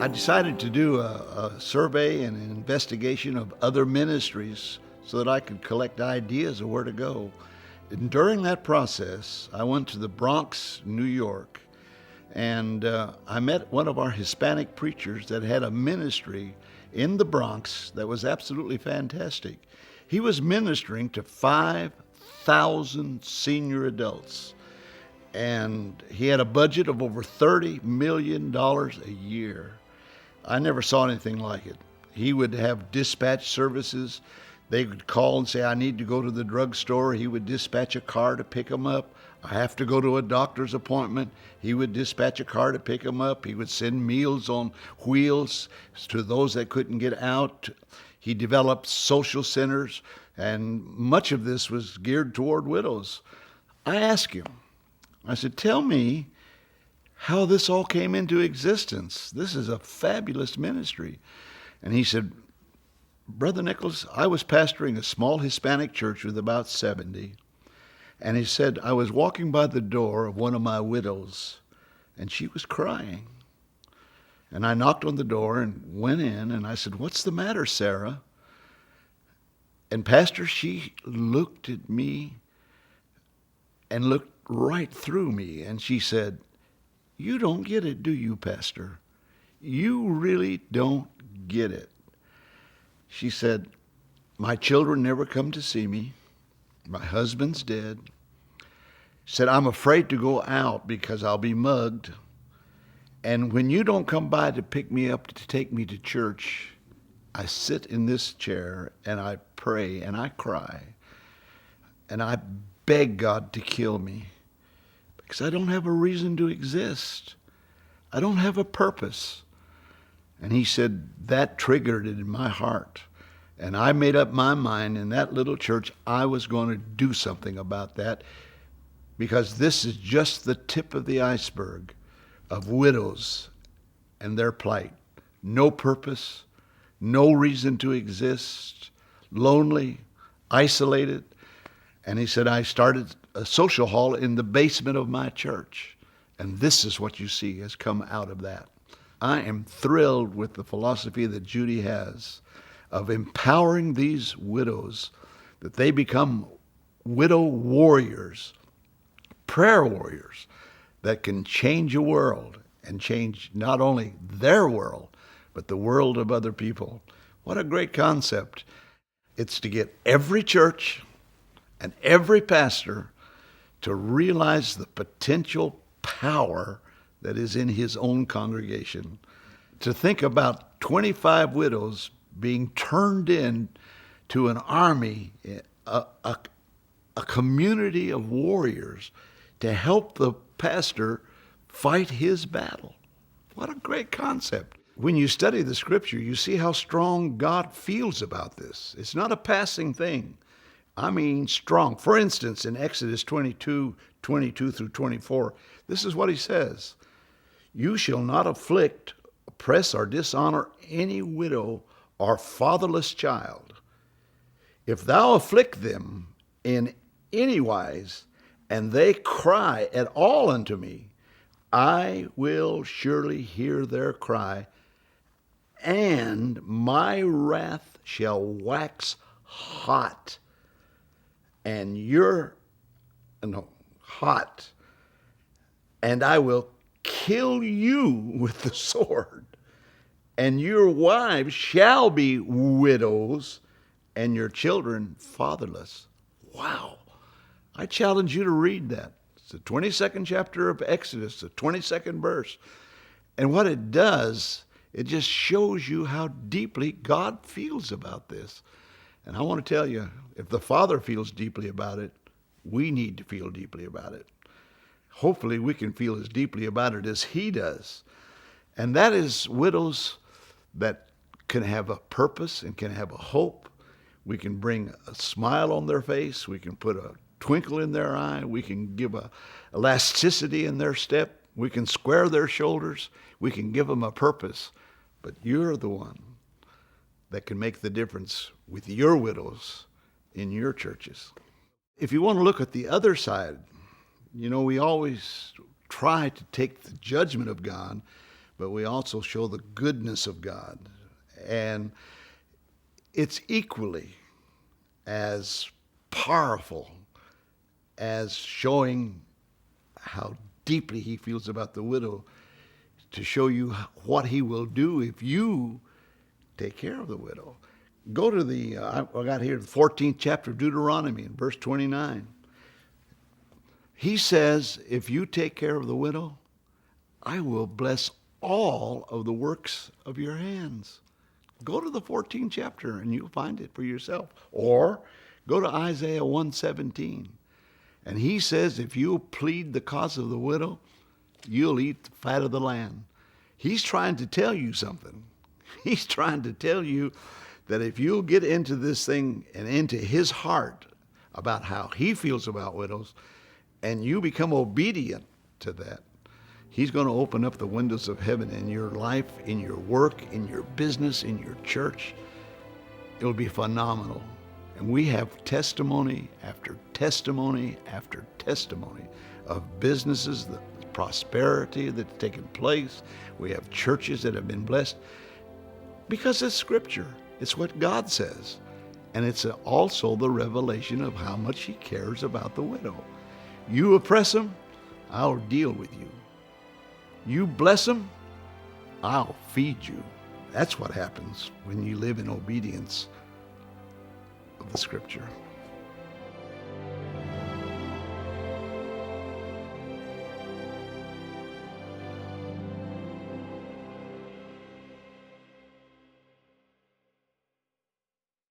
I decided to do a survey and an investigation of other ministries so that I could collect ideas of where to go. And during that process, I went to the Bronx, New York, and I met one of our Hispanic preachers that had a ministry in the Bronx that was absolutely fantastic. He was ministering to 5,000 senior adults, and he had a budget of over $30 million a year. I never saw anything like it. He would have dispatch services. They would call and say, I need to go to the drugstore. He would dispatch a car to pick them up. I have to go to a doctor's appointment. He would dispatch a car to pick them up. He would send meals on wheels to those that couldn't get out. He developed social centers, and much of this was geared toward widows. I asked him, I said, tell me how this all came into existence. This is a fabulous ministry. And he said, Brother Nicholas, I was pastoring a small Hispanic church with about 70. And he said, I was walking by the door of one of my widows, and she was crying. And I knocked on the door and went in, and I said, what's the matter, Sarah? And Pastor, she looked at me and looked right through me, and she said, you don't get it, do you, Pastor? You really don't get it. She said, my children never come to see me. My husband's dead. She said, I'm afraid to go out because I'll be mugged. And when you don't come by to pick me up to take me to church, I sit in this chair and I pray and I cry. And I beg God to kill me because I don't have a reason to exist. I don't have a purpose. And he said, that triggered it in my heart. And I made up my mind in that little church, I was going to do something about that, because this is just the tip of the iceberg of widows and their plight. No purpose, no reason to exist, lonely, isolated. And he said, I started a social hall in the basement of my church. And this is what you see has come out of that. I am thrilled with the philosophy that Judy has of empowering these widows, that they become widow warriors, prayer warriors that can change a world and change not only their world, but the world of other people. What a great concept. It's to get every church and every pastor to realize the potential power that is in his own congregation. To think about 25 widows being turned in to an army, a community of warriors to help the pastor fight his battle. What a great concept. When you study the scripture, you see how strong God feels about this. It's not a passing thing. I mean strong. For instance, in Exodus 22 through 24, this is what he says. You shall not afflict, oppress, or dishonor any widow or fatherless child. If thou afflict them in any wise, and they cry at all unto me, I will surely hear their cry, and my wrath shall wax hot, and hot, and I will kill you with the sword, and your wives shall be widows, and your children fatherless. Wow. I challenge you to read that. It's the 22nd chapter of Exodus, the 22nd verse. And what it does, it just shows you how deeply God feels about this. And I want to tell you, if the Father feels deeply about it, we need to feel deeply about it. Hopefully we can feel as deeply about it as he does. And that is widows that can have a purpose and can have a hope. We can bring a smile on their face. We can put a twinkle in their eye. We can give a elasticity in their step. We can square their shoulders. We can give them a purpose. But you're the one that can make the difference with your widows in your churches. If you want to look at the other side, we always try to take the judgment of God, but we also show the goodness of God. And it's equally as powerful as showing how deeply he feels about the widow, to show you what he will do if you take care of the widow. Go to I got here the 14th chapter of Deuteronomy in verse 29. He says, if you take care of the widow, I will bless all of the works of your hands. Go to the 14th chapter and you'll find it for yourself. Or go to Isaiah 1:17. And he says, if you plead the cause of the widow, you'll eat the fat of the land. He's trying to tell you something. He's trying to tell you that if you'll get into this thing and into his heart about how he feels about widows, and you become obedient to that, he's going to open up the windows of heaven in your life, in your work, in your business, in your church. It'll be phenomenal. And we have testimony after testimony after testimony of businesses, the prosperity that's taken place. We have churches that have been blessed because it's Scripture. It's what God says. And it's also the revelation of how much he cares about the widow. You oppress them, I'll deal with you. You bless them, I'll feed you. That's what happens when you live in obedience of the Scripture.